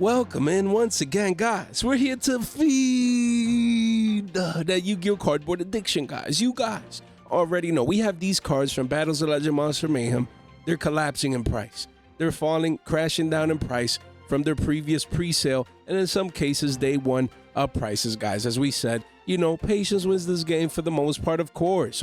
Welcome in once again, guys. We're here to feed that Yu-Gi-Oh cardboard addiction, guys. You guys already know we have these cards from Battles of Legend Monster Mayhem. They're collapsing in price. They're falling, crashing down in price from their previous pre-sale, and in some cases, day one prices, guys. As we said, you know, patience wins this game for the most part, of course.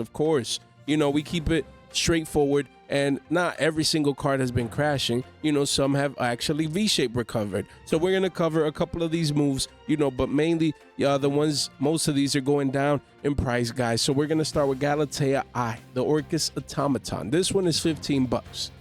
You know, we keep it straightforward, and not every single card has been crashing. You know, some have actually V-shape recovered. So we're going to cover a couple of these moves, you know, but mainly most of these are going down in price, guys. So we're going to start with Galatea I, the Orcus Automaton. This one is 15 bucks.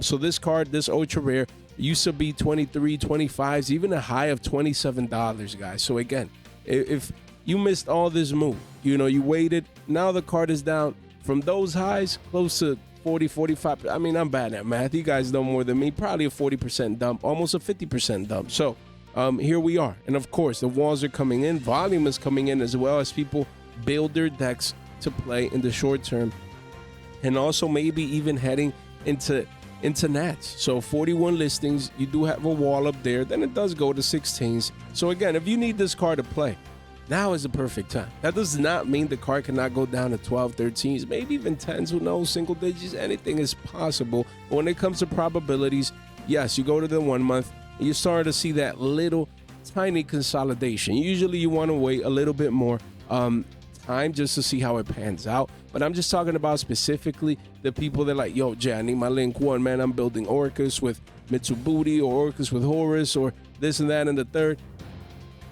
So this card, this ultra rare, used to be 23, 25s, even a high of $27, guys. So again, if you missed all this move, you know, you waited, now the card is down from those highs close to 40, 45. I mean, I'm bad at math. You guys know more than me. Probably a 40% dump, almost a 50% dump. So here we are. And of course, the walls are coming in. Volume is coming in as well as people build their decks to play in the short term. And also maybe even heading into Nats. So 41 listings. You do have a wall up there. Then it does go to 16s. So again, if you need this card to play, now is the perfect time. That does not mean the card cannot go down to 12, 13s, maybe even 10s, who knows, single digits. Anything is possible. But when it comes to probabilities, yes, you go to the 1 month and you start to see that little tiny consolidation. Usually you want to wait a little bit more time just to see how it pans out. But I'm just talking about specifically the people that are like, yo, Jay, I need my link 1, man. I'm building Orcus with Mitsubuti or Orcus with Horus or this and that and the third.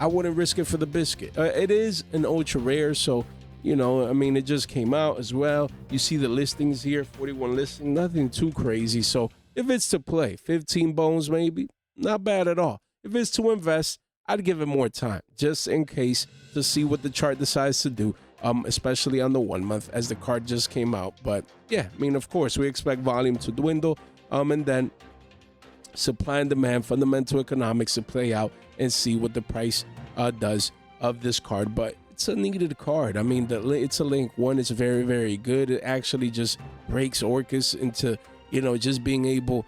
I wouldn't risk it for the biscuit. It is an ultra rare, so, you know, I mean, it just came out as well. You see the listings here, 41 listings, nothing too crazy. So if it's to play, 15 bones maybe, not bad at all. If it's to invest, I'd give it more time, just in case, to see what the chart decides to do, especially on the 1 month as the card just came out. But yeah, I mean, of course, we expect volume to dwindle, and then supply and demand, fundamental economics to play out and see what the price does of this card. But it's a needed card. I mean, it's a link 1. It's very, very good. It actually just breaks Orcus into, you know, just being able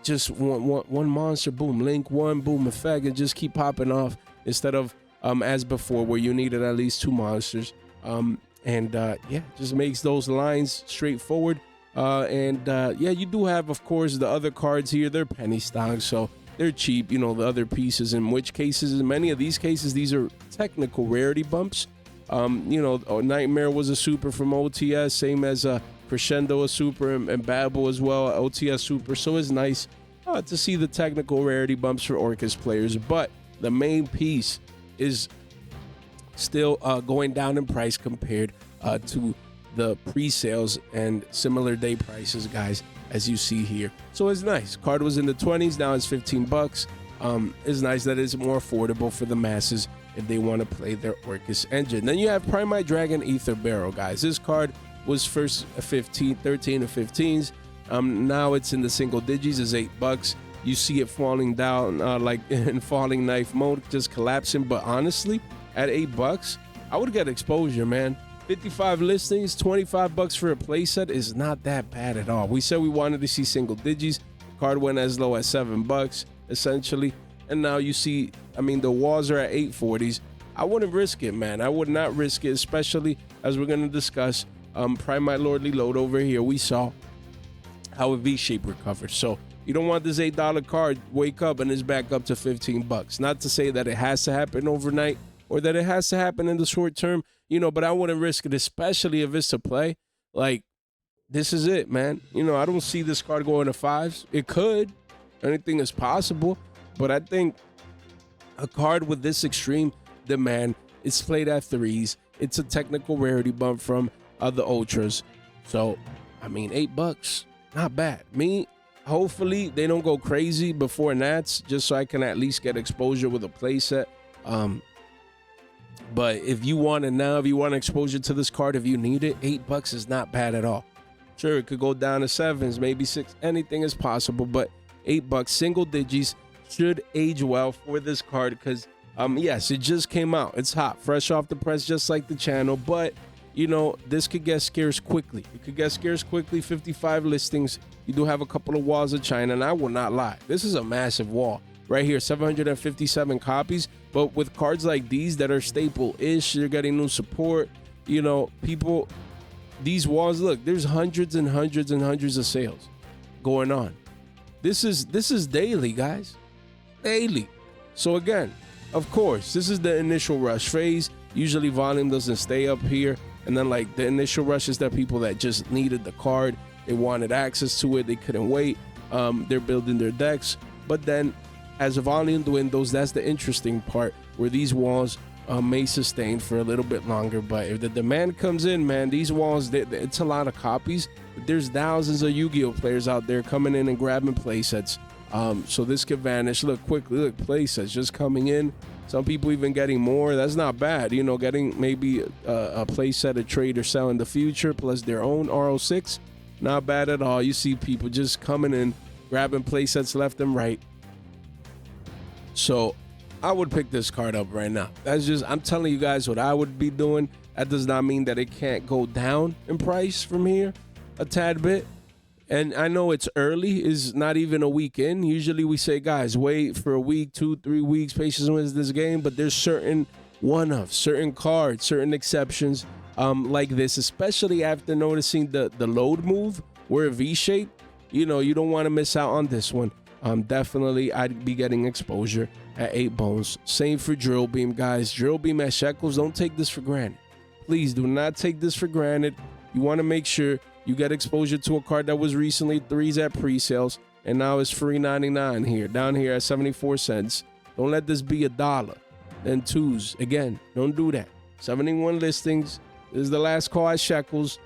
just one monster, boom, link 1, boom, effect, and just keep popping off instead of as before where you needed at least 2 monsters. Yeah, just makes those lines straightforward. Yeah, you do have, of course, the other cards here. They're penny stocks, so they're cheap, you know, the other pieces, in which cases, in many of these cases, these are technical rarity bumps. You know, Nightmare was a super from OTS, same as Crescendo a super, and Babel as well, OTS super. So it's nice to see the technical rarity bumps for Orcus players. But the main piece is still going down in price compared to the pre-sales and similar day prices, guys, as you see here. So it's nice. Card was in the 20s, now it's 15 bucks. It's nice that it's more affordable for the masses if they want to play their Orcus engine. Then you have Primite Dragon Ether Barrel, guys. This card was first 13 to 15s. Now it's in the single digits, is 8 bucks. You see it falling down like in falling knife mode, just collapsing. But honestly, at 8 bucks, I would get exposure, man. 55 listings, 25 bucks for a playset is not that bad at all. We said we wanted to see single digits. Card went as low as 7 bucks, essentially. And now you see, I mean, the walls are at 840s. I wouldn't risk it, man. I would not risk it, especially as we're going to discuss Primite Lordly Load over here. We saw how a V-shape recovered. So you don't want this $8 card wake up and it's back up to 15 bucks. Not to say that it has to happen overnight or that it has to happen in the short term, you know, but I wouldn't risk it, especially if it's to play. Like, this is it, man. You know, I don't see this card going to 5s. It could. Anything is possible. But I think a card with this extreme demand, it's played at 3s. It's a technical rarity bump from the Ultras. So, I mean, 8 bucks, not bad. Me, hopefully they don't go crazy before Nats, just so I can at least get exposure with a playset. But if you want it now, if you want exposure to this card, if you need it, 8 bucks is not bad at all. Sure, it could go down to 7s, maybe 6. Anything is possible, but 8 bucks, single digits, should age well for this card because, yes, it just came out. It's hot, fresh off the press, just like the channel. But, you know, this could get scarce quickly. It could get scarce quickly, 55 listings. You do have a couple of walls of China, and I will not lie. This is a massive wall. right here, 757 copies. But with cards like these that are staple-ish, you're getting new support. You know, people, these walls, look, there's hundreds and hundreds and hundreds of sales going on. This is daily, guys, daily. So again, of course, this is the initial rush phase. Usually volume doesn't stay up here. And then like the initial rush is that people that just needed the card, they wanted access to it, they couldn't wait. They're building their decks. But then as volume dwindles, that's the interesting part, where these walls may sustain for a little bit longer. But if the demand comes in, man, these walls, it's a lot of copies. But there's thousands of Yu-Gi-Oh players out there coming in and grabbing play sets. So this could vanish. Look, quickly, look, play sets just coming in. Some people even getting more. That's not bad. You know, getting maybe a play set, a trade, or sell in the future, plus their own RO6. Not bad at all. You see people just coming in, grabbing play sets left and right. So I would pick this card up right now. That's just, I'm telling you guys what I would be doing. That does not mean that it can't go down in price from here a tad bit. And I know it's early, is not even a week in. Usually we say, guys, wait for a week, 2-3 weeks, patience wins this game. But there's certain one-offs, certain cards, certain exceptions like this, especially after noticing the load move, where a V-shape. You know, you don't want to miss out on this one. Definitely, I'd be getting exposure at 8 bones. Same for Drill Beam, guys. Drill Beam at shekels. Don't take this for granted. Please do not take this for granted. You want to make sure you get exposure to a card that was recently 3s at pre-sales, and now it's free 99 here, down here at 74 cents. Don't let this be $1. Then 2s. Again, don't do that. 71 listings. This is the last call at shekels.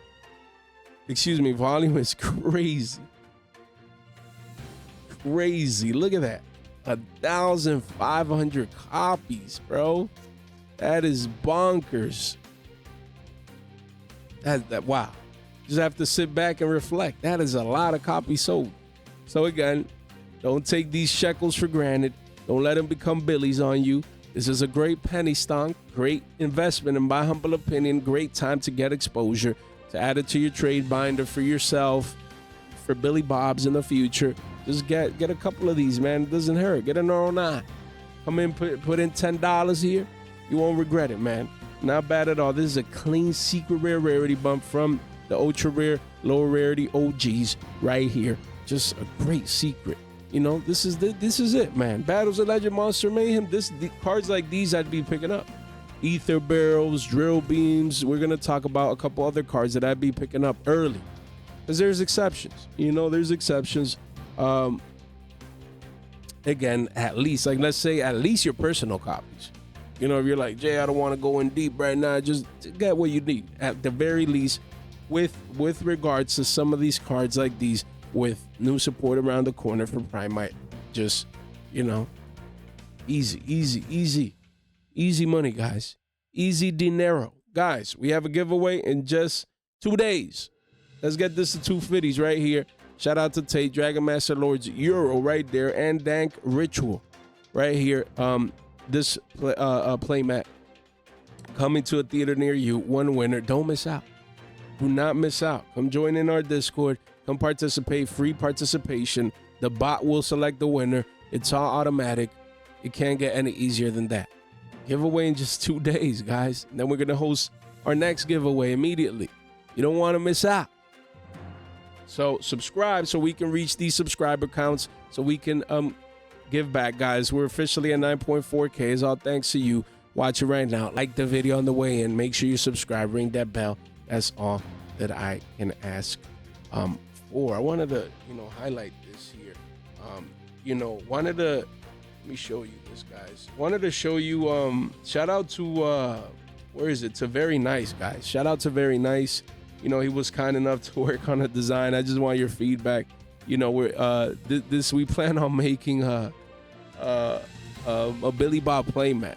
Excuse me, volume is crazy. Crazy. Look at that. 1,500 copies, bro. That is bonkers. Wow. Just have to sit back and reflect. That is a lot of copies sold. So again, don't take these shekels for granted. Don't let them become billies on you. This is a great penny stonk, great investment in my humble opinion. Great time to get exposure, to add it to your trade binder for yourself, for Billy Bob's in the future. Just get a couple of these, man. It doesn't hurt. Get an R09. Come in, put in $10 here. You won't regret it, man. Not bad at all. This is a clean secret rare rarity bump from the ultra rare, lower rarity OGs right here. Just a great secret. You know, this is it, man. Battles of Legend Monster Mayhem. The cards like these I'd be picking up. Ether Barrels, Drill Beams. We're gonna talk about a couple other cards that I'd be picking up early, because there's exceptions. You know, there's exceptions. Again, at least, like, let's say at least your personal copies. You know, if you're like, Jay, I don't want to go in deep right now, just get what you need at the very least. With regards to some of these cards like these, with new support around the corner for Primite, just, you know, easy money, guys. Easy dinero. Guys, we have a giveaway in just 2 days. Let's get this to 250s right here. Shout out to Tate, Dragon Master Lords Euro right there, and Dank Ritual right here. This playmat coming to a theater near you. One winner. Don't miss out. Do not miss out. Come join in our Discord. Come participate. Free participation. The bot will select the winner. It's all automatic. It can't get any easier than that. Giveaway in just 2 days, guys. And then we're going to host our next giveaway immediately. You don't want to miss out. So subscribe so we can reach these subscriber counts, so we can give back, guys. We're officially at 9.4K. It's all thanks to you watching right now. Like the video on the way in. Make sure you subscribe. Ring that bell. That's all that I can ask for. I wanted to, highlight this here. Let me show you this, guys. Wanted to show you, shout out to, where is it? To Very Nice, guys. Shout out to Very Nice. He was kind enough to work on a design. I just want your feedback. We're we plan on making a Billy Bob playmat,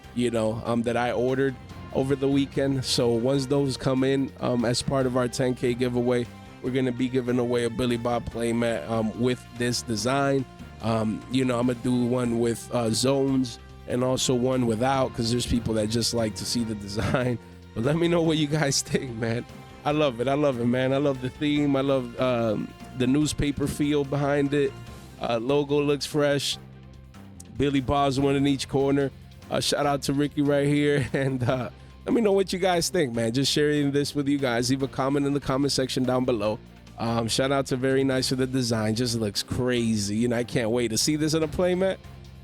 that I ordered over the weekend. So once those come in, as part of our 10K giveaway, we're gonna be giving away a Billy Bob playmat with this design. I'm gonna do one with zones and also one without, because there's people that just like to see the design. But let me know what you guys think, man. I love it, man. I love the theme. I love the newspaper feel behind it. Logo looks fresh. Billy Bob's one in each corner. Shout out to Ricky right here. And let me know what you guys think, man. Just sharing this with you guys. Leave a comment in the comment section down below. Shout out to Very Nice for the design. Just looks crazy. You know, I can't wait to see this on a playmat.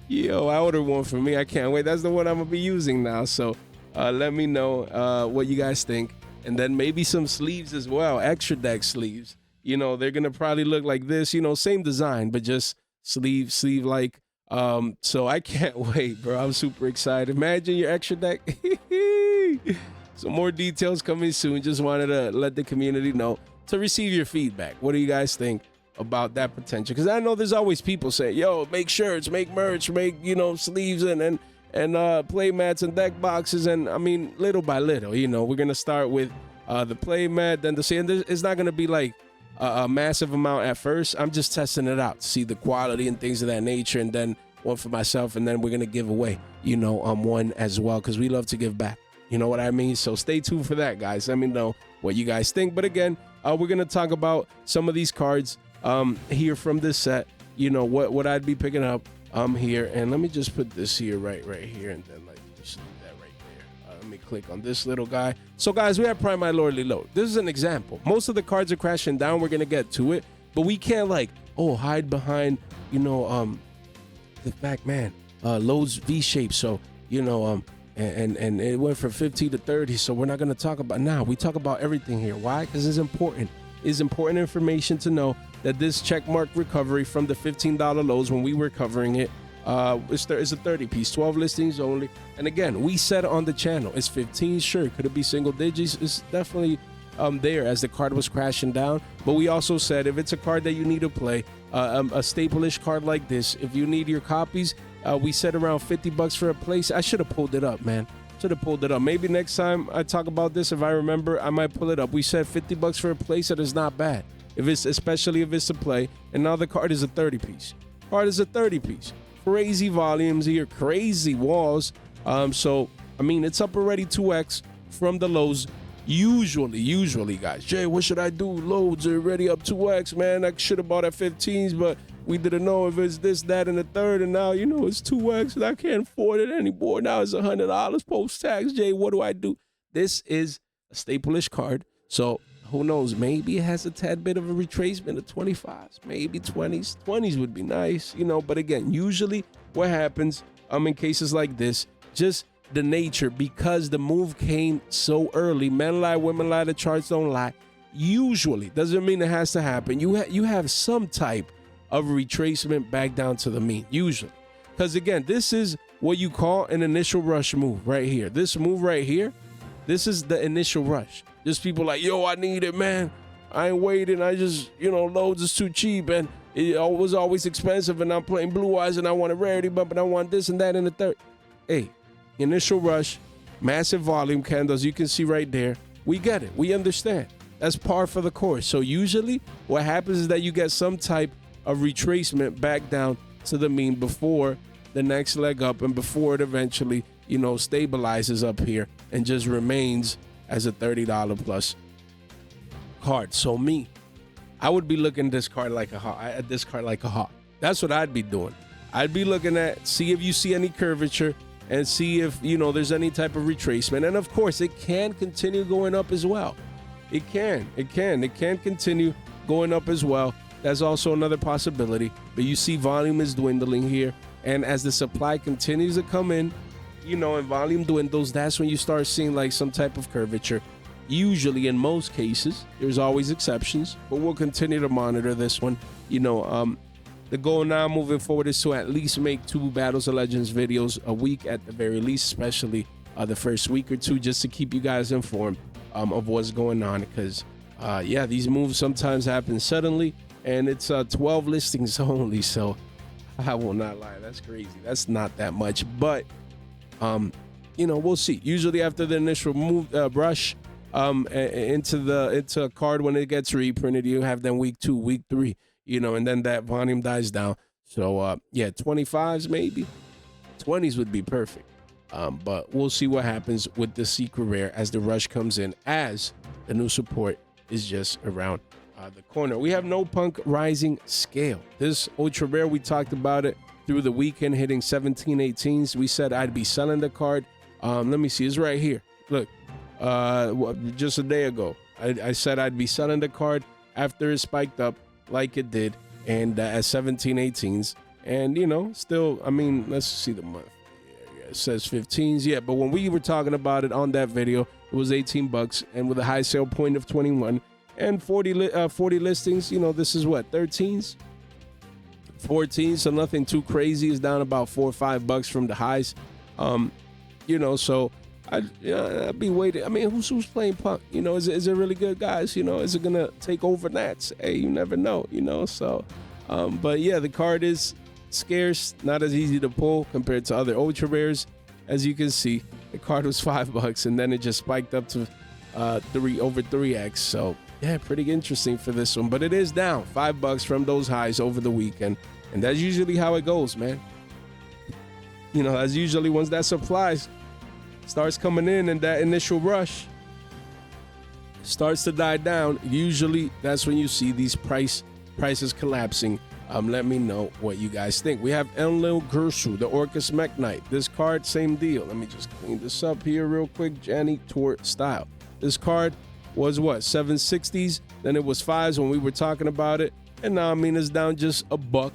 Yo, I ordered one for me. I can't wait. That's the one I'm gonna be using now. So let me know what you guys think. And then maybe some sleeves as well, extra deck sleeves. You know, they're gonna probably look like this. You know, same design, but just sleeve like. So I can't wait, bro. I'm super excited. Imagine your extra deck. Some more details coming soon. Just wanted to let the community know to receive your feedback. What do you guys think about that potential? Because I know there's always people saying, yo, make shirts, make merch, make, you know, sleeves and play mats and deck boxes. And I mean, little by little, you know, we're going to start with the play mat, then the sand. It's not going to be like a massive amount at first. I'm just testing it out to see the quality and things of that nature. And then one for myself. And then we're going to give away, you know, one as well, because we love to give back. You know what I mean? So stay tuned for that, guys. Let me know what you guys think. But again, we're going to talk about some of these cards here from this set, you know, what I'd be picking up here. And let me just put this here right here, and then like just leave that right there. Let me click on this little guy. So guys, we have Prime My Lordly Load. This is an example. Most of the cards are crashing down. We're gonna get to it, but we can't like hide behind, you know, the fact, man, loads V-shape. So you know, and it went from 15 to 30. So we're not gonna talk about now. We talk about everything here. Why? Because it's important. It's important information to know that this checkmark recovery from the $15 lows when we were covering it is a 30 piece, 12 listings only. And again, we said on the channel, it's 15. Sure, could it be single digits? It's definitely there as the card was crashing down. But we also said if it's a card that you need to play, a staple-ish card like this, if you need your copies, we said around $50 for a place. I should have pulled it up, man. Should have pulled it up. Maybe next time I talk about this, if I remember, I might pull it up. We said $50 for a place. That is not bad. Especially if it's a play. And now the card is a 30 piece. Card is a 30 piece. Crazy volumes here, crazy walls. So I mean, it's up already 2x from the lows. Usually, guys. Jay, what should I do? Loads are already up 2x, man. I should have bought at 15s, but we didn't know if it's this, that, and the third. And now, you know, it's 2x and I can't afford it anymore. Now it's $100 post-tax. Jay, what do I do? This is a staple-ish card. So who knows? Maybe it has a tad bit of a retracement of 25s, maybe 20s. 20s would be nice, you know. But again, usually what happens in cases like this, just the nature, because the move came so early. Men lie, women lie, the charts don't lie. Usually, doesn't mean it has to happen. You have some type of retracement back down to the mean, usually. Because again, this is what you call an initial rush move right here. This move right here, this is the initial rush. Just people like, yo, I need it, man. I ain't waiting. I just, you know, loads is too cheap and it was always expensive and I'm playing blue eyes and I want a rarity bump and I want this and that and the third. Hey, initial rush, massive volume candles, you can see right there. We get it. We understand. That's par for the course. So usually what happens is that you get some type of retracement back down to the mean before the next leg up and before it eventually, you know, stabilizes up here and just remains as a $30 plus card. So me, I would be looking at this card like a hawk. That's what I'd be doing. I'd be looking at, see if you see any curvature and see if, you know, there's any type of retracement. And of course, it can continue going up as well. It can continue going up as well. That's also another possibility. But you see volume is dwindling here. And as the supply continues to come in, you know, and volume dwindles, that's when you start seeing like some type of curvature. Usually, in most cases, there's always exceptions, but we'll continue to monitor this one. You know, the goal now moving forward is to at least make 2 Battles of Legends videos a week at the very least, especially the first week or 2, just to keep you guys informed of what's going on. Because, yeah, these moves sometimes happen suddenly, and it's 12 listings only, so I will not lie. That's crazy. That's not that much, but you know, we'll see. Usually after the initial move brush into a card, when it gets reprinted, you have them week 2, week 3, you know, and then that volume dies down. So yeah, 25s maybe, 20s would be perfect. But we'll see what happens with the secret rare as the rush comes in, as the new support is just around the corner. We have No Punk Rising Scale. This ultra rare, we talked about it through the weekend, hitting 17, 18s. We said I'd be selling the card. Let me see. It's right here. Look, just a day ago, I said I'd be selling the card after it spiked up like it did, and at 17, 18s. And, you know, still, I mean, let's see the month. Yeah, it says 15s. Yeah, but when we were talking about it on that video, it was 18 bucks, and with a high sale point of 21 and 40 listings, you know, this is what, 13s? 14, so nothing too crazy. It's down about $4 or $5 from the highs. You know, so I'd be waiting. I mean, who's playing Punk? You know, is it really good, guys? You know, is it gonna take over Nats? Hey, you never know. You know, so but yeah, the card is scarce, not as easy to pull compared to other ultra rares. As you can see, the card was $5, and then it just spiked up to over 3x. So yeah, pretty interesting for this one, but it is down $5 from those highs over the weekend, and that's usually how it goes, man. You know, that's usually once that supply starts coming in and that initial rush starts to die down, usually that's when you see these prices collapsing. Let me know what you guys think. We have Enlil Gersu, the Orcus Mech Knight. This card, same deal. Let me just clean this up here real quick. Janny Tour style. This card was what, 760s? Then it was 5s when we were talking about it. And now, I mean, it's down just a buck.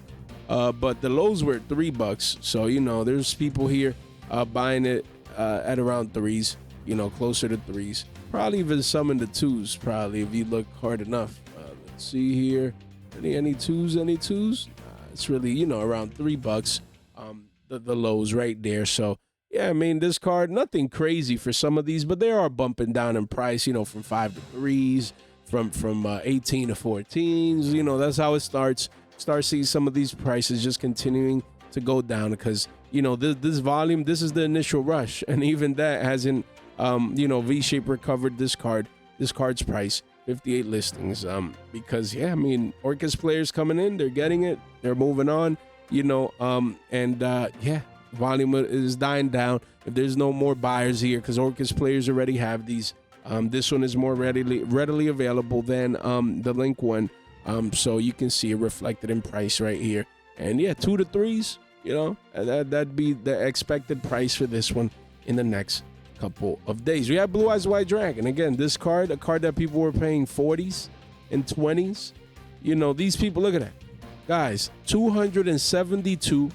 But the lows were $3. So, you know, there's people here buying it at around 3s, you know, closer to 3s. Probably even some in the 2s, probably, if you look hard enough. Let's see here. Any 2s? It's really, you know, around $3. The lows right there. So, yeah, I mean, this card, nothing crazy for some of these, but they are bumping down in price, you know, from 5 to 3s, from 18 to 14s. You know, that's how it starts. Start seeing some of these prices just continuing to go down because, you know, this volume, this is the initial rush, and even that hasn't you know, V-shape recovered this card's price. 58 listings, because yeah, I mean, Orcus players coming in, they're getting it, they're moving on, you know, and yeah, volume is dying down. If there's no more buyers here, because Orcus players already have these, this one is more readily available than the Link one, so you can see it reflected in price right here. And yeah, 2 to 3s, you know, that'd be the expected price for this one in the next couple of days. We have Blue Eyes White Dragon. Again, this card, a card that people were paying 40s and 20s. You know, these people, look at that. Guys, 272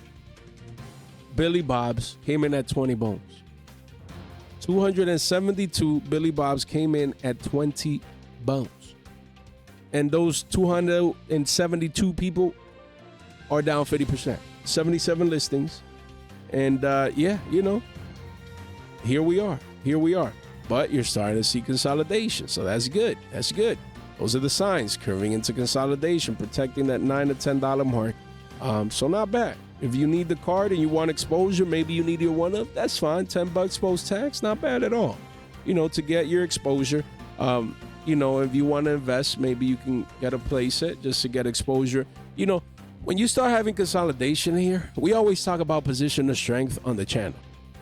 Billy Bobs came in at 20 bones. 272 Billy Bobs came in at 20 bones. And those 272 people are down 50%. 77 listings. And yeah, you know, here we are. But you're starting to see consolidation, so that's good. Those are the signs, curving into consolidation, protecting that $9 to $10 mark. So not bad. If you need the card and you want exposure, maybe you need your one up, that's fine. $10 post tax, not bad at all. You know, to get your exposure. You know, if you want to invest, maybe you can get a play set just to get exposure. You know, when you start having consolidation here, we always talk about position of strength on the channel.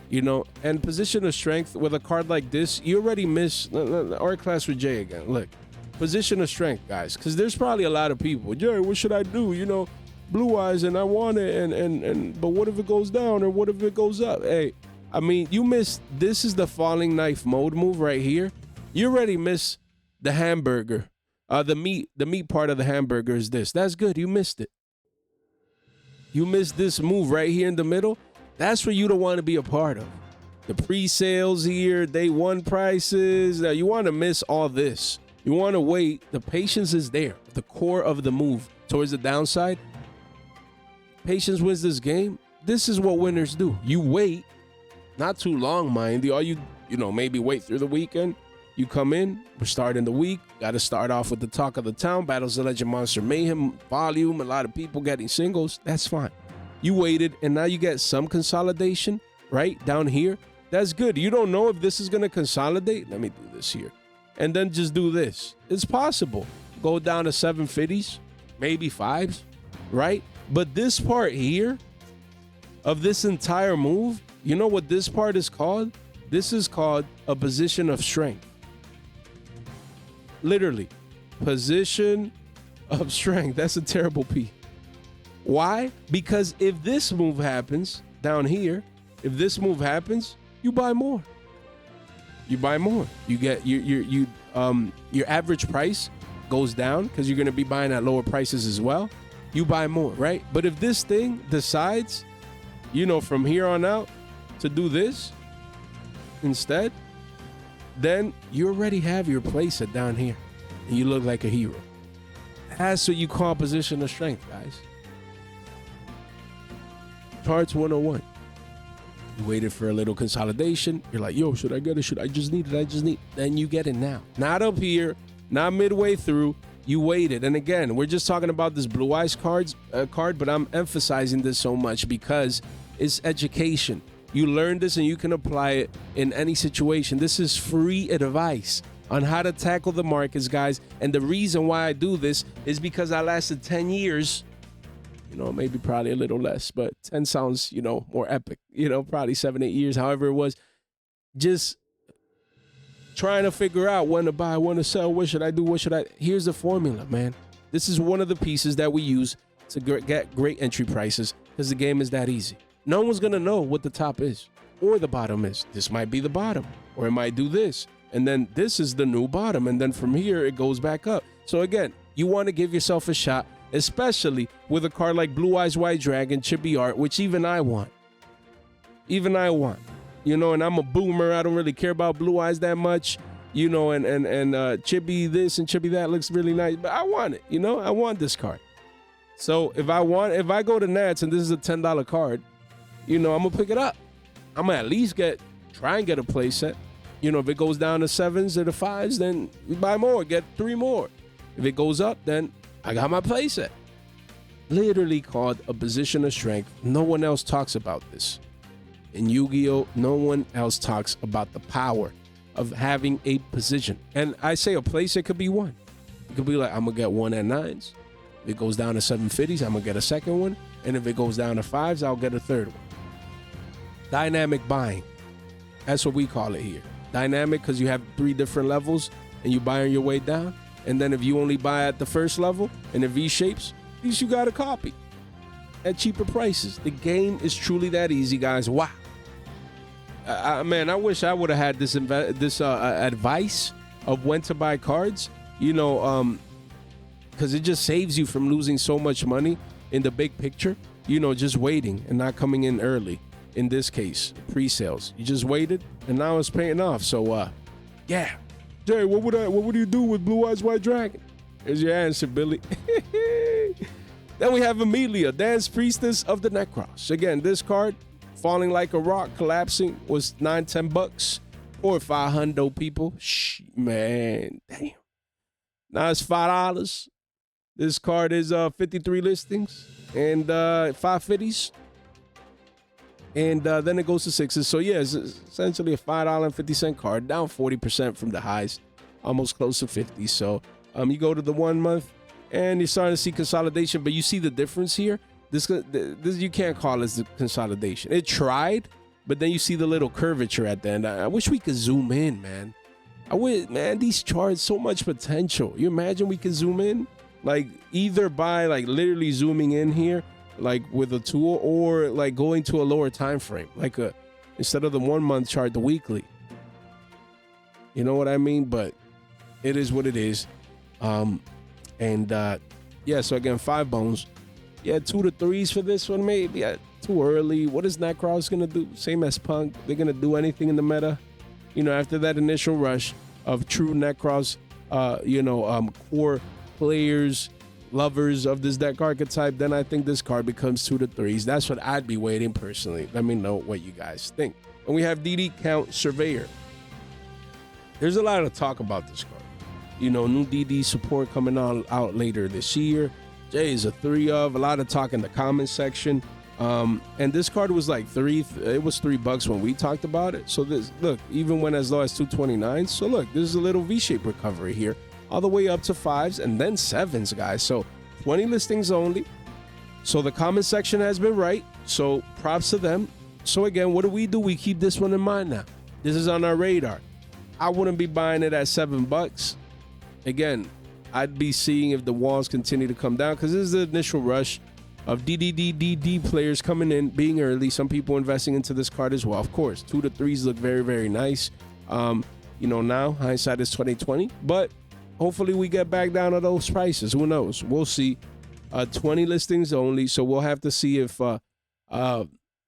You know, and position of strength with a card like this, you already miss our class with Jay again. Look, position of strength, guys, because there's probably a lot of people. Jay, what should I do? You know, Blue Eyes, and I want it, and but what if it goes down or what if it goes up? Hey, I mean, you missed. This is the falling knife mode move right here. You already missed the hamburger. The meat part of the hamburger is this. That's good. You missed it. You missed this move right here in the middle. That's what you don't want to be a part of. The pre-sales here, day one prices. You want to miss all this. You want to wait. The patience is there. The core of the move towards the downside. Patience wins this game. This is what winners do. You wait. Not too long, mind you. Or you know, maybe wait through the weekend. You come in. We're starting the week. Got to start off with the talk of the town. Battles of Legend Monster Mayhem. Volume. A lot of people getting singles. That's fine. You waited, and now you get some consolidation, right, down here. That's good. You don't know if this is going to consolidate. Let me do this here. And then just do this. It's possible. Go down to 750s, maybe 5s, right? But this part here of this entire move, you know what this part is called? This is called a position of strength. Literally, position of strength. That's a terrible P. Why? Because if this move happens down here, if this move happens, you buy more. You buy more. You get your average price goes down because you're going to be buying at lower prices as well. You buy more, right? But if this thing decides, from here on out to do this instead, then you already have your place at down here and you look like a hero. That's what you call position of strength, guys. Charts 101. You waited for a little consolidation. You're like, yo, should I get it? Should I just need it? Then you get it now. Not up here, not midway through. You waited. And again, we're just talking about this Blue Eyes card, but I'm emphasizing this so much because it's education. You learn this and you can apply it in any situation. This is free advice on how to tackle the markets, guys. And the reason why I do this is because I lasted 10 years. Maybe probably a little less, but 10 sounds, more epic, probably 7-8 years, however it was, just trying to figure out when to buy, when to sell, what should I do, here's the formula, man. This is one of the pieces that we use to get great entry prices because the game is that easy. No one's going to know what the top is or the bottom is. This might be the bottom, or it might do this. And then this is the new bottom. And then from here, it goes back up. So again, you want to give yourself a shot, especially with a card like Blue Eyes White Dragon, Chibi Art, which even I want. And I'm a boomer. I don't really care about Blue Eyes that much, and Chibi this and Chibi that looks really nice, but I want it, I want this card. So if I go to Nats and this is a $10 card, I'm gonna pick it up. I'm gonna at least try and get a play set. If it goes down to 7s or the 5s, then we buy more, get 3 more. If it goes up, then I got my playset. Literally called a position of strength. No one else talks about this. In Yu-Gi-Oh, no one else talks about the power of having a position. And I say a playset could be one. It could be like, I'm going to get one at 9s. If it goes down to 750s, I'm going to get a second one. And if it goes down to 5s, I'll get a third one. Dynamic buying. That's what we call it here. Dynamic because you have 3 different levels and you buy on your way down. And then if you only buy at the first level in the V shapes, at least you got a copy at cheaper prices. The game is truly that easy, guys. Wow. Man, I wish I would have had this advice of when to buy cards, because it just saves you from losing so much money in the big picture, just waiting and not coming in early. In this case, pre-sales. You just waited and now it's paying off. So, yeah. Jay, what would you do with Blue Eyes White Dragon? Here's your answer, Billy. Then we have Amelia, Dance Priestess of the Necros. Again, this card, falling like a rock, collapsing, was $9-10 or $500 people. Man, damn. Now it's $5. This card is 53 listings and 550s. And then it goes to 6s. So, yeah, it's essentially a $5.50 card, down 40% from the highs, almost close to 50. So, you go to the 1 month, and you're starting to see consolidation. But you see the difference here? This you can't call this the consolidation. It tried, but then you see the little curvature at the end. I wish we could zoom in, man. Man, these charts, so much potential. You imagine we could zoom in? Like, either by, like, literally zooming in here, like with a tool, or like going to a lower time frame, like instead of the 1 month chart, the weekly. You know what I mean? But it is what it is. Yeah, so again, 5 bones. Yeah, 2 to 3s for this one, maybe. Yeah, too early. What is Necros gonna do? Same as Punk. They're gonna do anything in the meta. After that initial rush of true Necros, core players, lovers of this deck archetype, then I think this card becomes 2 to 3s. That's what I'd be waiting personally. Let me know what you guys think. And we have DD Count Surveyor. There's a lot of talk about this card. New DD support coming out later this year. Jay is a 3 of. A lot of talk in the comment section. And this card was like it was $3 when we talked about it. So this, look, even went as low as 229. So look, this is a little V-shaped recovery here, all the way up to 5s and then 7s, guys. So 20 listings only. So the comment section has been right. So props to them. So again, what do? We keep this one in mind now. This is on our radar. I wouldn't be buying it at $7. Again, I'd be seeing if the walls continue to come down, because this is the initial rush. of DDDDD players coming in, being early. Some people investing into this card as well. Of course, 2 to 3s look very, very nice. You know, now hindsight is 2020, but hopefully we get back down to those prices. Who knows? We'll see. 20 listings only, so we'll have to see if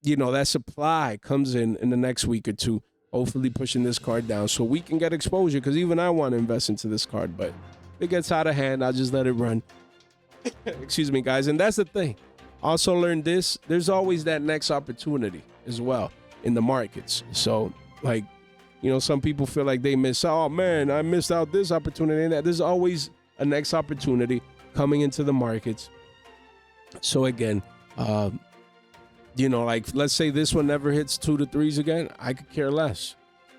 you know, that supply comes in the next week or two. Hopefully pushing this card down so we can get exposure, because even I want to invest into this card, but if it gets out of hand, I'll just let it run. Excuse me, guys. And that's the thing. Also learned this. There's always that next opportunity as well in the markets. So, like, you know, some people feel like they miss out. Oh, man, I missed out this opportunity and that. There's always a next opportunity coming into the markets. So, again, you know, like, let's say this one never hits 2 to 3s again. I could care less.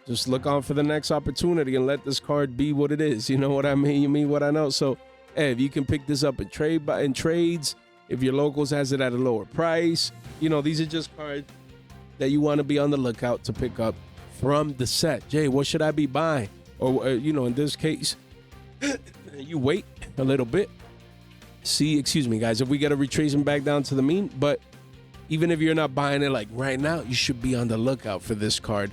Just look on for the next opportunity and let this card be what it is. You know what I mean? You mean what I know? So, hey, if you can pick this up in trades, if your locals has it at a lower price, you know, these are just cards that you want to be on the lookout to pick up from the set. Jay, what should I be buying? Or, you know, in this case, you wait a little bit. See, excuse me, guys, if we get a retracement back down to the mean. But even if you're not buying it like right now, you should be on the lookout for this card.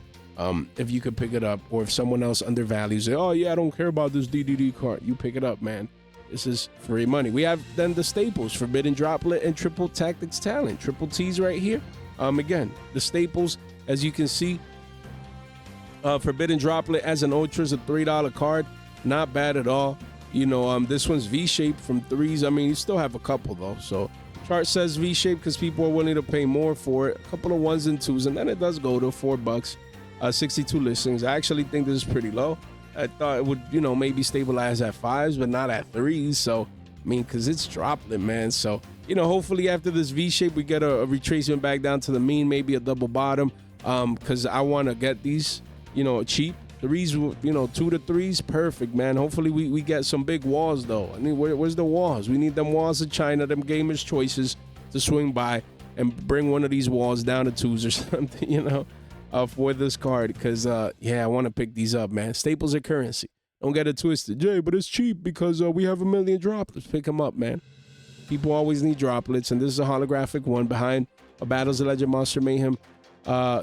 If you could pick it up, or if someone else undervalues it, oh yeah, I don't care about this DDD card, you pick it up, man. This is free money. We have then the staples, Forbidden Droplet and Triple Tactics Talent, Triple T's right here. Again, the staples, as you can see, Forbidden Droplet as an ultra is a $3 card, not bad at all. You know, this one's V-shaped from 3s. I mean, you still have a couple though, so chart says V-shaped because people are willing to pay more for it. A couple of 1s and 2s, and then it does go to $4. 62 listings. I actually think this is pretty low. I thought it would, you know, maybe stabilize at 5s, but not at 3s. So, I mean, because it's droplet, man. So, you know, hopefully after this V-shape, we get a retracement back down to the mean, maybe a double bottom, because I want to get these, you know, cheap. 3s, you know, 2 to 3s, perfect, man. Hopefully we get some big walls, though. I mean, where's the walls? We need them walls of China, them gamers' choices to swing by and bring one of these walls down to 2s or something, you know, for this card. Because, yeah, I want to pick these up, man. Staples are currency. Don't get it twisted. Jay, but it's cheap because we have 1 million droplets. Pick them up, man. People always need droplets, and this is a holographic one behind a Battles of Legend Monster Mayhem,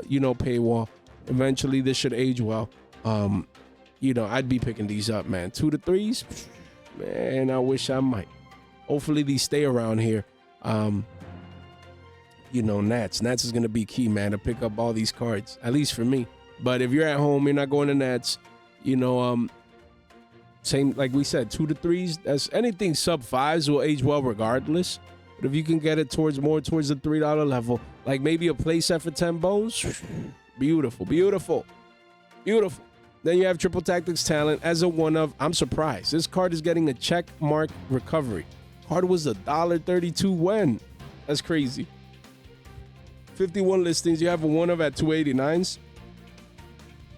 you know, paywall. Eventually, this should age well. You know, I'd be picking these up, man. 2 to 3s, man, I wish I might. Hopefully these stay around here. You know, Nats is going to be key, man, to pick up all these cards, at least for me. But if you're at home, you're not going to Nats, you know, same, like we said, 2 to 3s, that's anything sub 5s will age well regardless. But if you can get it more towards the $3 level, like maybe a play set for 10 bones, beautiful, beautiful, beautiful. Then you have Triple Tactics Talent as a one of. I'm surprised. This card is getting a check mark recovery. Card was $1.32 when? That's crazy. 51 listings. You have a one of at 289s.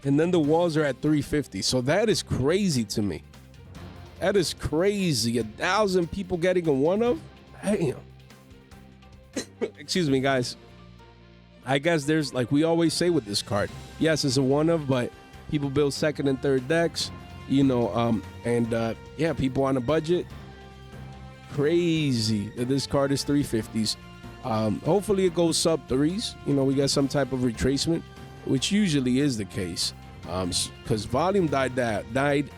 And then the walls are at 350. So that is crazy to me. That is crazy. 1,000 people getting a one of? Damn. Excuse me, guys. I guess there's, like we always say with this card, yes, it's a one of, but people build second and third decks, you know, yeah, people on a budget. Crazy that this card is 350s. Hopefully it goes sub 3s. You know, we got some type of retracement, which usually is the case, because volume died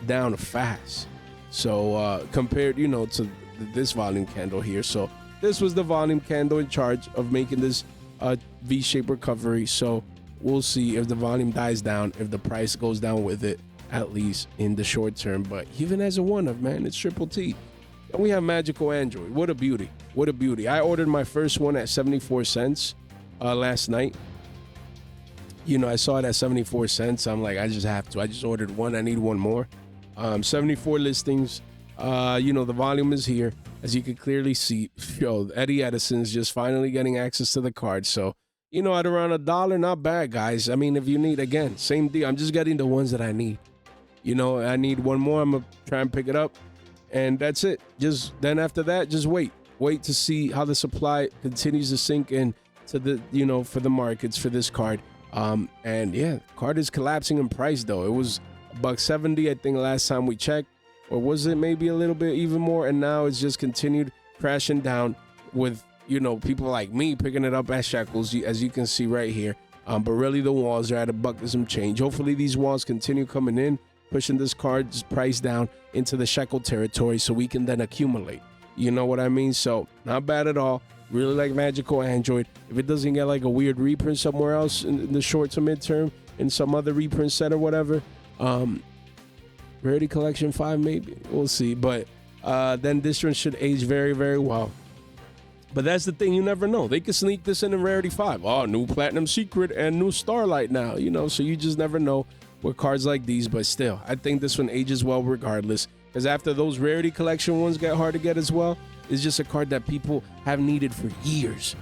down fast. So compared, you know, to this volume candle here. So this was the volume candle in charge of making this V-shaped recovery. So we'll see if the volume dies down, if the price goes down with it, at least in the short term. But even as a one of, man, it's Triple T. And we have Magical Android. What a beauty. What a beauty. I ordered my first one at 74 cents last night. You know, I saw it at 74 cents. I'm like, I just have to. I just ordered one. I need one more. 74 listings. You know, the volume is here. As you can clearly see, yo, Eddie Edison's just finally getting access to the card. So, you know, at around $1, not bad, guys. I mean, if you need, again, same deal. I'm just getting the ones that I need. You know, I need one more. I'm going to try and pick it up. And that's it. Just then after that, just wait. Wait to see how the supply continues to sink in to the, you know, for the markets for this card. And yeah, card is collapsing in price, though. It was $1.70, I think, last time we checked. Or was it maybe a little bit even more? And now it's just continued crashing down with you know, people like me picking it up at shekels, as you can see right here. But really the walls are at $1 and some change. Hopefully these walls continue coming in, pushing this card's price down into the shekel territory so we can then accumulate. You know what I mean? So not bad at all. Really like Magical Android. If it doesn't get like a weird reprint somewhere else in the short to midterm, in some other reprint set or whatever, Rarity Collection 5 maybe, we'll see. But then this one should age very, very well. But that's the thing, you never know. They could sneak this in Rarity 5. Oh, new Platinum Secret and new Starlight now, you know, so you just never know with cards like these. But still, I think this one ages well regardless, because after those Rarity Collection ones get hard to get as well, it's just a card that people have needed for years.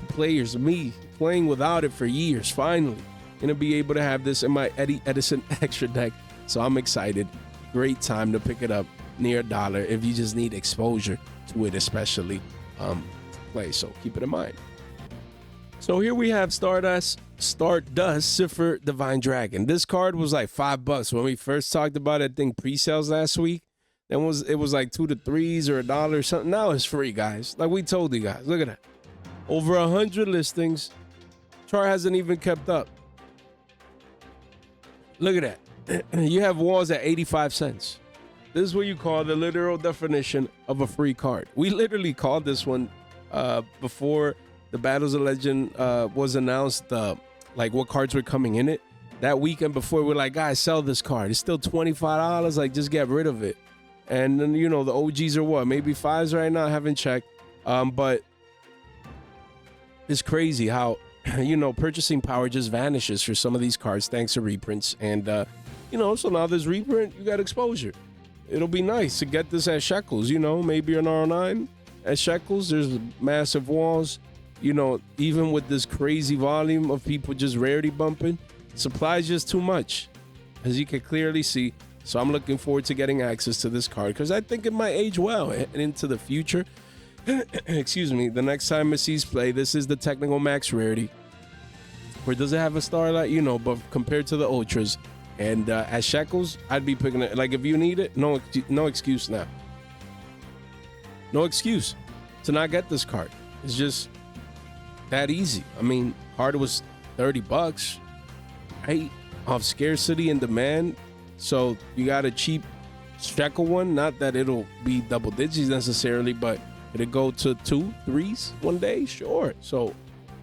Players, me, playing without it for years. Finally, gonna be able to have this in my Eddie Edison extra deck. So I'm excited. Great time to pick it up near $1 if you just need exposure to it, especially play. So keep it in mind. So here we have Stardust Cipher Divine Dragon. This card was like $5 when we first talked about it. I think pre-sales last week. Then it was like 2 to 3s or $1 or something. Now it's free, guys. Like we told you guys. Look at that. Over 100 listings. Chart hasn't even kept up. Look at that. You have walls at 85 cents. This is what you call the literal definition of a free card. We literally called this one before the Battles of Legend was announced, like what cards were coming in it. That weekend before, we're like, guys, sell this card. It's still $25. Like, just get rid of it. And then, you know, the OGs are what? Maybe 5s right now. I haven't checked. But it's crazy how, you know, purchasing power just vanishes for some of these cards thanks to reprints. And, you know, so now there's reprint, you got exposure. It'll be nice to get this at shekels, you know, maybe an R9 at shekels. There's massive walls, you know, even with this crazy volume of people just rarity bumping, supply's just too much, as you can clearly see. So I'm looking forward to getting access to this card because I think it might age well and into the future. Excuse me. The next time Macy's play, this is the technical max rarity. Where does it have a starlight? You know, but compared to the ultras and at shekels, I'd be picking it. Like if you need it, no excuse now. No excuse to not get this card. It's just that easy. I mean, card was $30, right? Off scarcity and demand. So you got a cheap shekel one. Not that it'll be double digits necessarily, but it'll go to 2, 3s one day. Sure. So,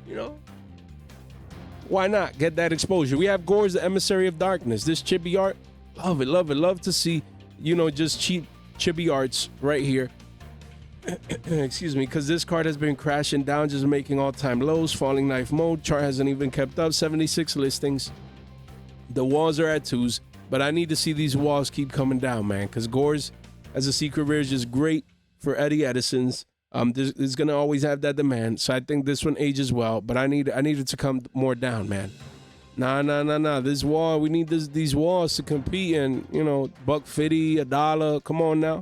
you know, why not get that exposure? We have Gore's the Emissary of Darkness. This chibi art, love it, love it. Love to see, you know, just cheap chibi arts right here. Excuse me, because this card has been crashing down, just making all-time lows, falling knife mode. Chart hasn't even kept up. 76 listings. The walls are at 2s. But I need to see these walls keep coming down, man, because Gore's as a secret rare is just great for Eddie Edison's. There's going to always have that demand. So I think this one ages well, but I need it to come more down, man. Nah. This wall, we need these walls to compete and, you know, $1.50, $1. Come on now.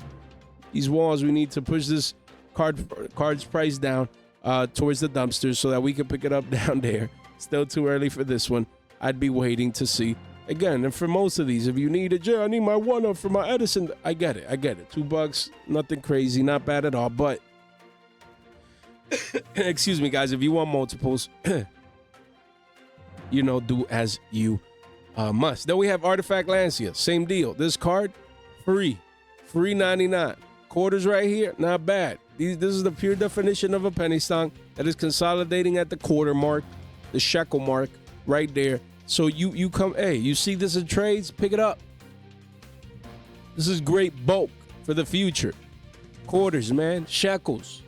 These walls, we need to push this card's price down towards the dumpsters so that we can pick it up down there. Still too early for this one. I'd be waiting to see. Again, and for most of these, if you need it, yeah, I need my 1-up for my Edison. I get it. $2, nothing crazy, not bad at all. But, excuse me, guys, if you want multiples, you know, do as you must. Then we have Artifact Lancia. Same deal. This card, free 99. Quarters right here, not bad. This is the pure definition of a penny stock that is consolidating at the quarter mark, the shekel mark right there. So you come, hey, you see this in trades, pick it up. This is great bulk for the future. Quarters, man, shekels.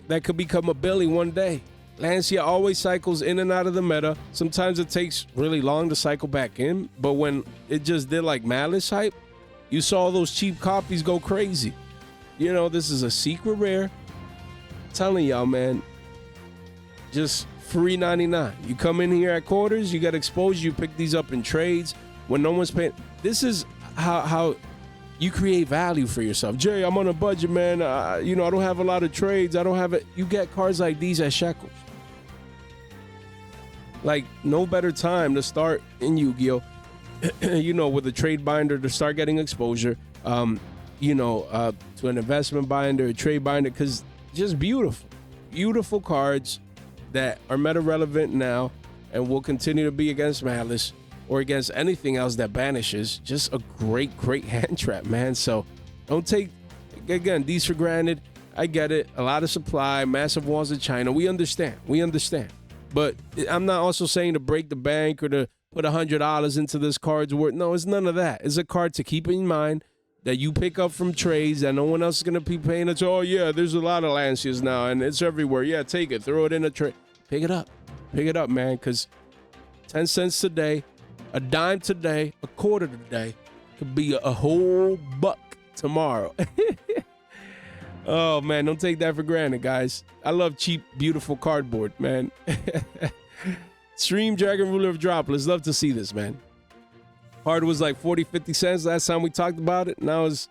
That could become a Billy one day. Lancia always cycles in and out of the meta. Sometimes it takes really long to cycle back in, but when it just did like Malice hype, you saw those cheap copies go crazy. You know, this is a secret rare. I'm telling y'all, man, just free 99. You come in here at quarters, you get exposed, you pick these up in trades when no one's paying. This is how you create value for yourself. Jay, I'm on a budget, man. You know, I don't have a lot of trades. I don't have it. You get cards like these at shekels. Like, no better time to start in Yu-Gi-Oh! You know, with a trade binder to start getting exposure, you know, to an investment binder, a trade binder, because just beautiful. beautiful cards that are meta relevant now and will continue to be against Malice or against anything else that banishes. Just a great hand trap, man. So don't take, again, these for granted. I get it. A lot of supply, massive walls in China. We understand. But I'm not also saying to break the bank or to put $100 into this card's worth. No, it's none of that. It's a card to keep in mind that you pick up from trades that no one else is going to be paying it. Oh, yeah, there's a lot of Lancias now, and it's everywhere. Yeah, take it. Throw it in a trade. Pick it up. Pick it up, man, because 10 cents today, a dime today, a quarter today could be a whole buck tomorrow. Oh, man, don't take that for granted, guys. I love cheap, beautiful cardboard, man. Stream Dragon Ruler of Droplets. Love to see this, man. Card was like 40, 50 cents last time we talked about it. Now it's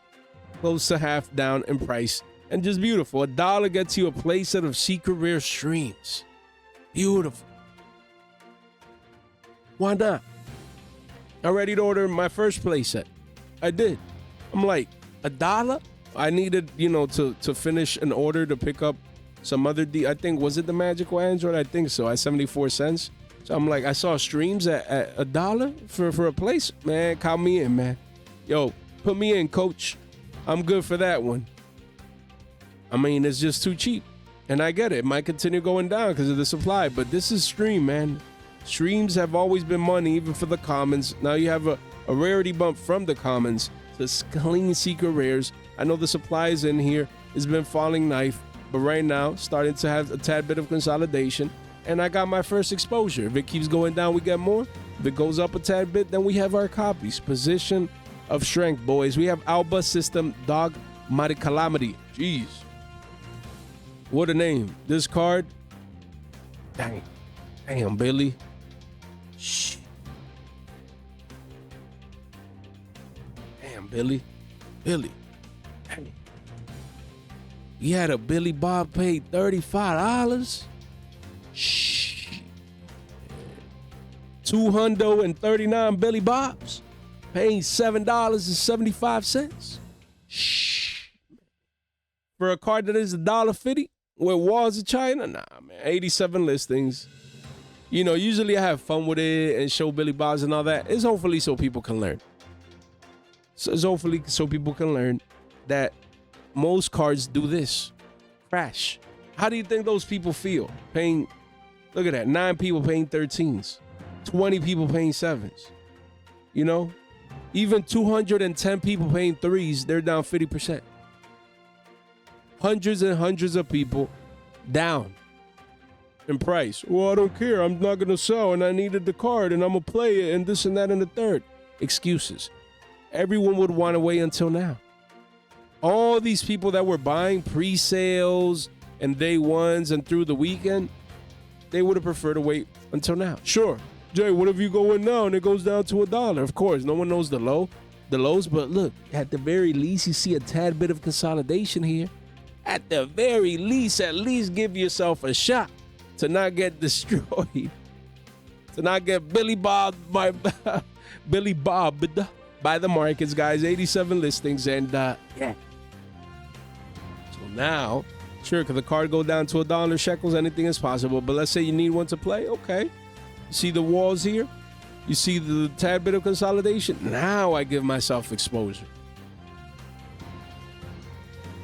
close to half down in price. And just beautiful. $1 gets you a playset of secret rare streams. Beautiful. Why not? I ready to order my first playset. I did. I'm like, $1? I needed, to finish an order to pick up some other I think, was it the Magical Android? I think so, at 74 cents. So I'm like, I saw streams at $1 for a place. Man, count me in, man. Yo, put me in, coach. I'm good for that one. I mean, it's just too cheap. And I get it. It might continue going down because of the supply. But this is stream, man. Streams have always been money, even for the commons. Now you have a rarity bump from the commons to clean secret rares. I know the supply is in here. It's been falling knife. But right now, starting to have a tad bit of consolidation. And I got my first exposure. If it keeps going down, we get more. If it goes up a tad bit, then we have our copies. Position of strength, boys. We have Alba System Dog Mighty Calamity. Jeez. What a name. This card. Damn, Billy. Shh. Damn, Billy. Dang. He had a Billy Bob paid $35. Shh. 239 Billy Bobs paying $7.75. Shh. For a card that is $1.50 with walls of China, nah, man. 87 listings. Usually I have fun with it and show Billy Bobs and all that. It's hopefully so people can learn. That most cards do this. Crash. How do you think those people feel? Paying, look at that, 9 people paying 13s. 20 people paying 7s. Even 210 people paying 3s, they're down 50%. Hundreds and hundreds of people down in price. Well, I don't care. I'm not going to sell, and I needed the card, and I'm going to play it, and this and that and the third. Excuses. Everyone would want to wait until now. All these people that were buying pre-sales and day ones and through the weekend, they would have preferred to wait until now. Sure, Jay, what if you go in now and it goes down to $1? Of course, no one knows the lows, but look, at the very least, you see a tad bit of consolidation here. At the very least, at least give yourself a shot to not get destroyed, to not get Billy Bob by the markets, guys. 87 listings, and yeah. So now, sure, could the card go down to $1 shekels? Anything is possible. But let's say you need one to play. Okay. You see the walls here? You see the tad bit of consolidation? Now I give myself exposure.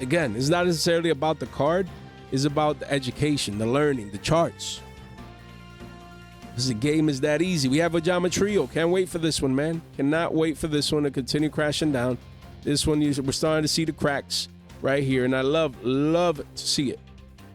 Again, it's not necessarily about the card. It's about the education, the learning, the charts. Because the game is that easy. We have a Jama Trio. Can't wait for this one, man. Cannot wait for this one to continue crashing down. This one, we're starting to see the cracks right here. And I love to see it.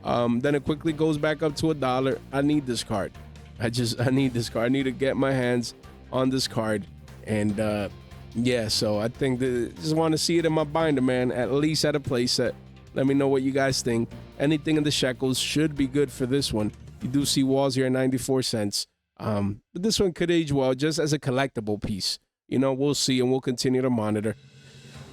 Then it quickly goes back up to $1. I need this card. I need this card. I need to get my hands on this card. And yeah, so I think just want to see it in my binder, man. At least at a playset. Let me know what you guys think. Anything in the shekels should be good for this one. You do see walls here at 94 cents. But this one could age well just as a collectible piece. We'll see, and we'll continue to monitor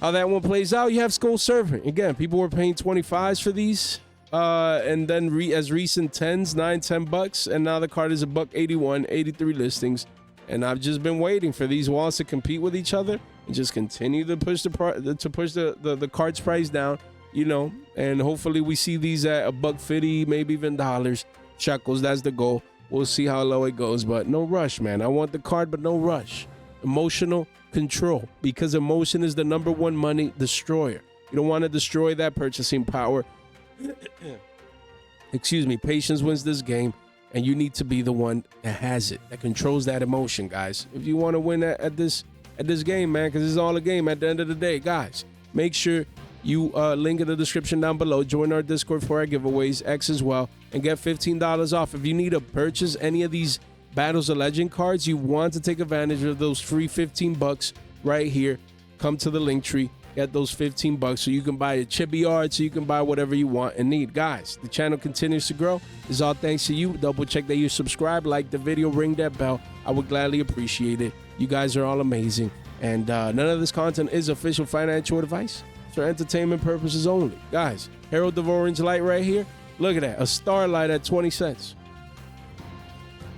how that one plays out. You have Skull Servant. Again, people were paying 25s for these. And then as recent 10s, $9-10, and now the card is $1.81, 83 listings. And I've just been waiting for these walls to compete with each other and just continue to push the card's price down you know, and hopefully we see these at $1.50, maybe even dollars, shekels. That's the goal. We'll see how low it goes, but no rush, man. I want the card, but no rush. Emotional control, because emotion is the #1 money destroyer. You don't want to destroy that purchasing power. Excuse me. Patience wins this game, and you need to be the one that has it, that controls that emotion, guys. If you want to win at this game, man, because it's all a game at the end of the day, guys. Make sure you link in the description down below. Join our Discord for our giveaways, X as well, and get $15 off. If you need to purchase any of these Battles of Legend cards, you want to take advantage of those free $15 right here. Come to the link tree, get those $15 so you can buy a chibi art, so you can buy whatever you want and need. Guys, the channel continues to grow. It's all thanks to you. Double check that you subscribe, like the video, ring that bell. I would gladly appreciate it. You guys are all amazing. And none of this content is official financial advice. It's for entertainment purposes only. Guys, Herald of Orange Light right here. Look at that. A Starlight at 20 cents.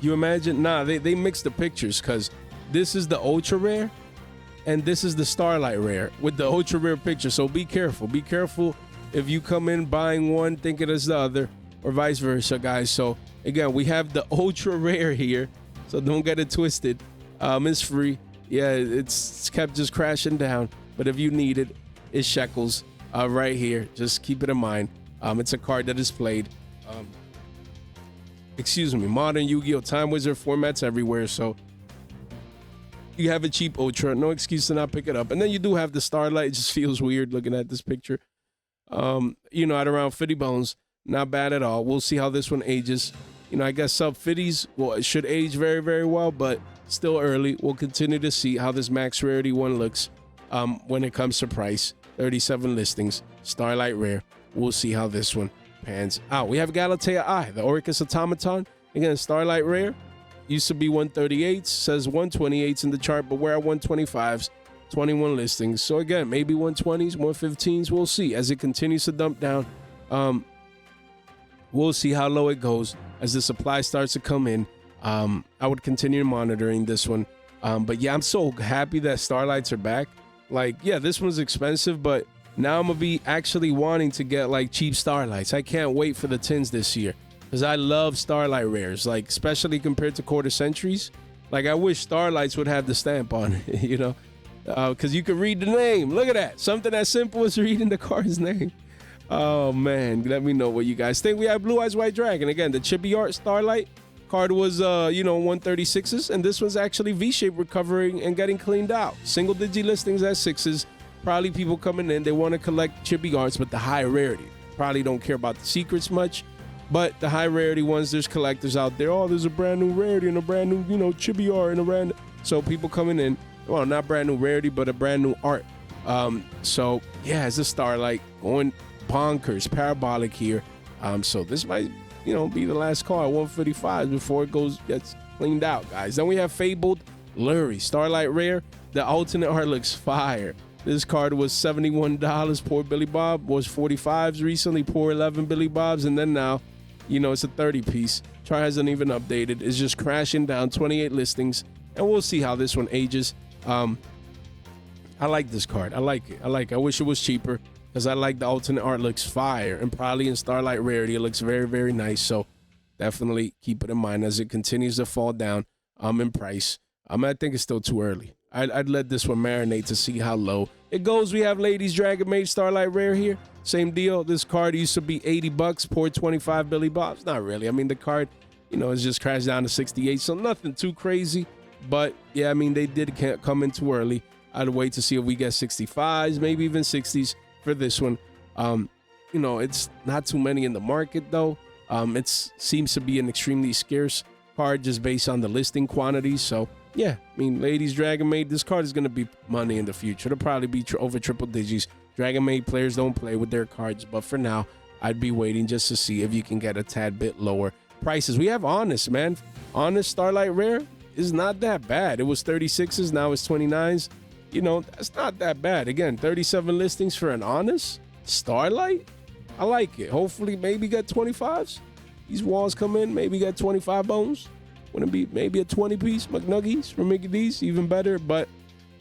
You imagine? Nah, they mixed the pictures, because this is the ultra rare and this is the Starlight rare with the ultra rare picture. So be careful. Be careful if you come in buying one thinking it's the other, or vice versa, guys. So again, we have the ultra rare here, so don't get it twisted. It's free. Yeah, it's kept just crashing down, but if you need it, it's shekels right here. Just keep it in mind. It's a card that is played. Excuse me, modern Yu-Gi-Oh! Time Wizard formats everywhere, so you have a cheap ultra, no excuse to not pick it up. And then you do have the Starlight. It just feels weird looking at this picture. You know, at around 50 bones, not bad at all. We'll see how this one ages. You know, I guess sub 50s, well, it should age very, very well, but still early. We'll continue to see how this max rarity one looks when it comes to price. 37 listings, Starlight rare. We'll see how this one pans out. We have Galatea Eye, the Oricus Automaton. Again, Starlight rare. Used to be 138, says 128s in the chart, but we're at 125s, 21 listings. So again, maybe 120s, 115s. We'll see as it continues to dump down. We'll see how low it goes as the supply starts to come in. I would continue monitoring this one. But yeah, I'm so happy that Starlights are back. Like, yeah, this one's expensive, but now I'm gonna be actually wanting to get like cheap Starlights. I can't wait for the tins this year, because I love Starlight rares, like especially compared to quarter centuries. Like, I wish Starlights would have the stamp on it, you know, because you can read the name. Look at that. Something as simple as reading the card's name. Oh man, let me know what you guys think. We have Blue Eyes White Dragon. Again, the chibi art Starlight card was 136s, and this one's actually V-shape, recovering and getting cleaned out. Single digi listings at 6s. Probably people coming in, they want to collect chibi arts, but the high rarity. Probably don't care about the secrets much, but the high rarity ones, there's collectors out there. Oh, there's a brand new rarity and a brand new, chibi art and a brand. So people coming in, well, not brand new rarity, but a brand new art. So yeah, it's a Starlight going bonkers, parabolic here. So this might, be the last card, 155 before it gets cleaned out, guys. Then we have Fabled Lurie, Starlight rare. The alternate art looks fire. This card was $71. Poor Billy Bob was 45s recently. Poor 11 Billy Bobs. And then now, it's a 30 piece. Chart hasn't even updated. It's just crashing down, 28 listings. And we'll see how this one ages. I like this card. I like it. I wish it was cheaper, because I like the alternate art looks fire. And probably in Starlight rarity, it looks very, very nice. So definitely keep it in mind as it continues to fall down in price. I think it's still too early. I'd let this one marinate to see how low it goes. We have Ladies Dragon Maid Starlight rare here. Same deal. This card used to be $80. Poor 25 Billy Bobs. Not really. I mean, the card, it's just crashed down to 68. So nothing too crazy. But yeah, I mean, they did come in too early. I'd wait to see if we get 65s, maybe even 60s for this one. It's not too many in the market though. It seems to be an extremely scarce card just based on the listing quantities. So yeah, I mean, Ladies Dragon Maid, this card is going to be money in the future. It'll probably be over triple digits. Dragon Maid players don't play with their cards, but for now, I'd be waiting just to see if you can get a tad bit lower prices. We have Honest, man. Honest Starlight rare is not that bad. It was 36s, now it's 29s. That's not that bad. Again, 37 listings for an Honest Starlight. I like it. Hopefully, maybe get 25s. These walls come in, maybe get 25 bones. Wouldn't be maybe a 20-piece McNuggies from Mickey D's, even better, but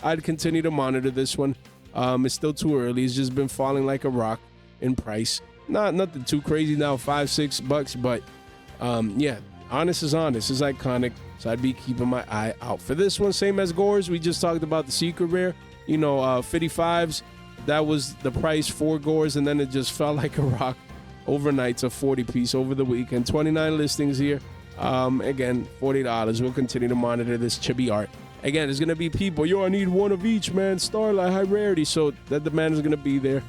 I'd continue to monitor this one. It's still too early. It's just been falling like a rock in price. Nothing too crazy now, $5-6, but yeah, honest is honest. It's iconic, so I'd be keeping my eye out for this one. Same as Gores, we just talked about the secret rare. 55s, that was the price for Gores, and then it just fell like a rock overnight to 40 piece over the weekend. 29 listings here. Again, $40. We'll continue to monitor this chibi art. Again, there's gonna be people, I need one of each, man. Starlight, high rarity, so that demand is gonna be there.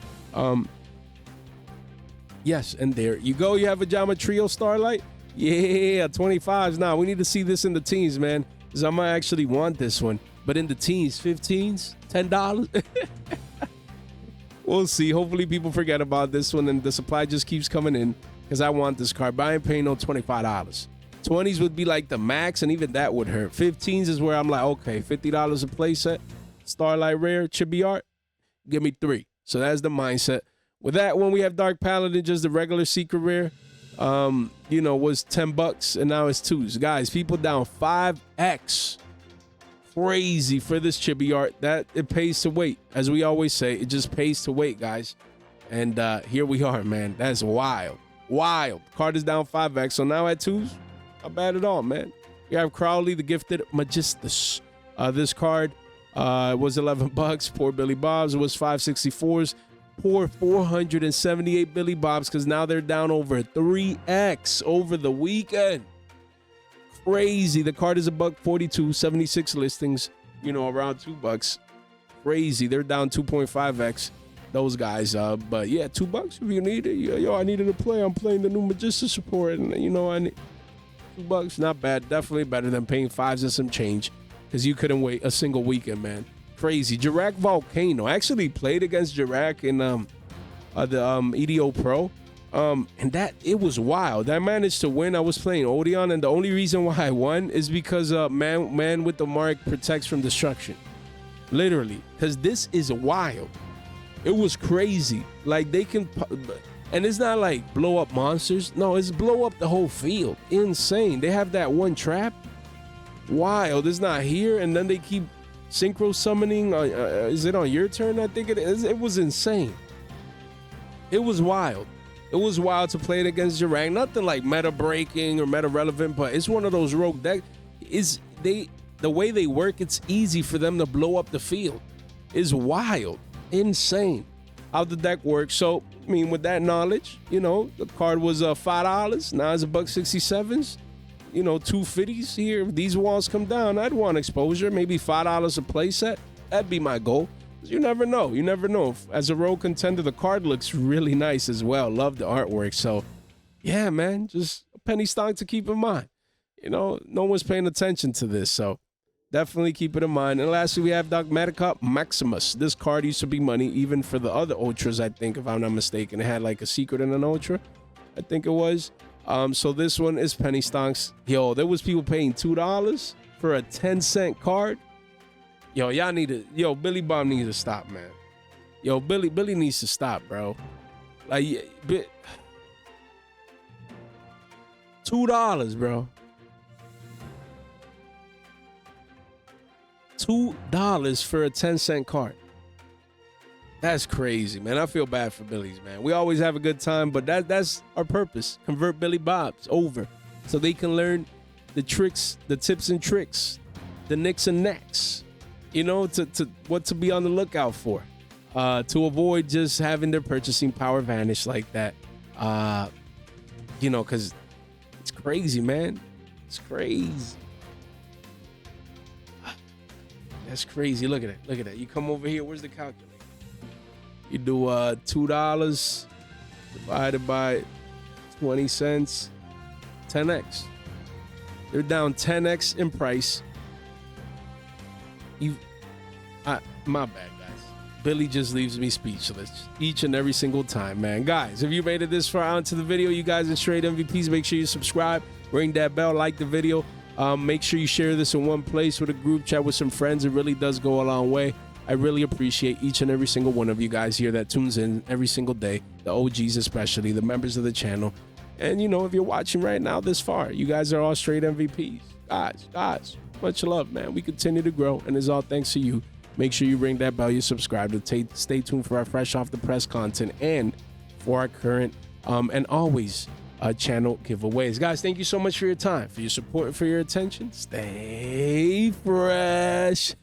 Yes, and there you go. You have a Jama Trio Starlight. Yeah, 25s. Now we need to see this in the teens, man, because I might actually want this one. But in the teens, 15s, $10. We'll see. Hopefully people forget about this one and the supply just keeps coming in, because I want this card, but I ain't paying no $25. 20s would be like the max, and even that would hurt. 15s is where I'm like, okay, $50 a playset, Starlight Rare, chibi art, give me 3. So that's the mindset. With that one, we have Dark Paladin, just the regular secret rare. Was $10, and now it's 2s. Guys, people down 5x. Crazy for this chibi art. That it pays to wait. As we always say, it just pays to wait, guys. And here we are, man. That's wild. Wild. Card is down 5x. So now at 2s, not bad at all, man. We have Crowley, the Gifted Magistus. This card was $11. Poor Billy Bob's. It was 564s. Poor 478 Billy Bob's, because now they're down over 3x over the weekend. Crazy. The card is $142, 76 listings, around $2. Crazy. They're down 2.5x, those guys. But yeah, $2 if you need it. Yo, I needed to play. I'm playing the new Magistus support, and I need $2. Not bad. Definitely better than paying 5s and some change, because you couldn't wait a single weekend, man. Crazy. Jirac Volcano. I actually played against Jirac in the EDO Pro. And that, it was wild. I managed to win. I was playing Odeon, and the only reason why I won is because man with the mark protects from destruction. Literally. Because this is wild. It was crazy. Like, they can, and it's not like blow up monsters. No, it's blow up the whole field. Insane. They have that one trap. Wild. It's not here, and then they keep synchro summoning. Is it on your turn? I think it is. It was insane. It was wild. It was wild to play it against Jirac. Nothing like meta breaking or meta relevant, but it's one of those rogue decks. The way they work, it's easy for them to blow up the field. It's wild, insane how the deck works. So, I mean, with that knowledge, the card was $5. Now it's $1.67. 250s here. If these walls come down, I'd want exposure. Maybe $5 a playset. That'd be my goal. You never know. You never know. As a rogue contender, the card looks really nice as well. Love the artwork. So, yeah, man, just a penny stock to keep in mind. No one's paying attention to this, so definitely keep it in mind. And lastly, we have Dogmatica Maximus. This card used to be money even for the other Ultras, I think, if I'm not mistaken. It had like a secret and an Ultra, I think it was. So this one is penny stocks. Yo, there was people paying $2 for a 10-cent card. Yo, y'all need to. Yo, Billy Bob needs to stop, man. Yo, Billy needs to stop, bro. Like, $2, bro. $2 for a 10-cent card. That's crazy, man. I feel bad for Billy's, man. We always have a good time, but that's our purpose. Convert Billy Bobs over so they can learn the tricks, the tips and tricks, the nicks and necks. To what to be on the lookout for, to avoid just having their purchasing power vanish like that. Because it's crazy, man. It's crazy. That's crazy. Look at it. Look at that. You come over here. Where's the calculator? You do $2 divided by 20 cents, 10x. They're down 10x in price. My bad, guys. Billy just leaves me speechless each and every single time, man. Guys, if you made it this far onto the video, you guys are straight MVPs. Make sure you subscribe, ring that bell, like the video. Make sure you share this in one place with a group chat with some friends. It really does go a long way. I really appreciate each and every single one of you guys here that tunes in every single day, the OGs especially, the members of the channel. And, if you're watching right now this far, you guys are all straight MVPs. Guys, much love, man. We continue to grow, and it's all thanks to you. Make sure you ring that bell, you subscribe to stay tuned for our fresh off the press content and for our current and always channel giveaways. Guys, thank you so much for your time, for your support, and for your attention. Stay fresh.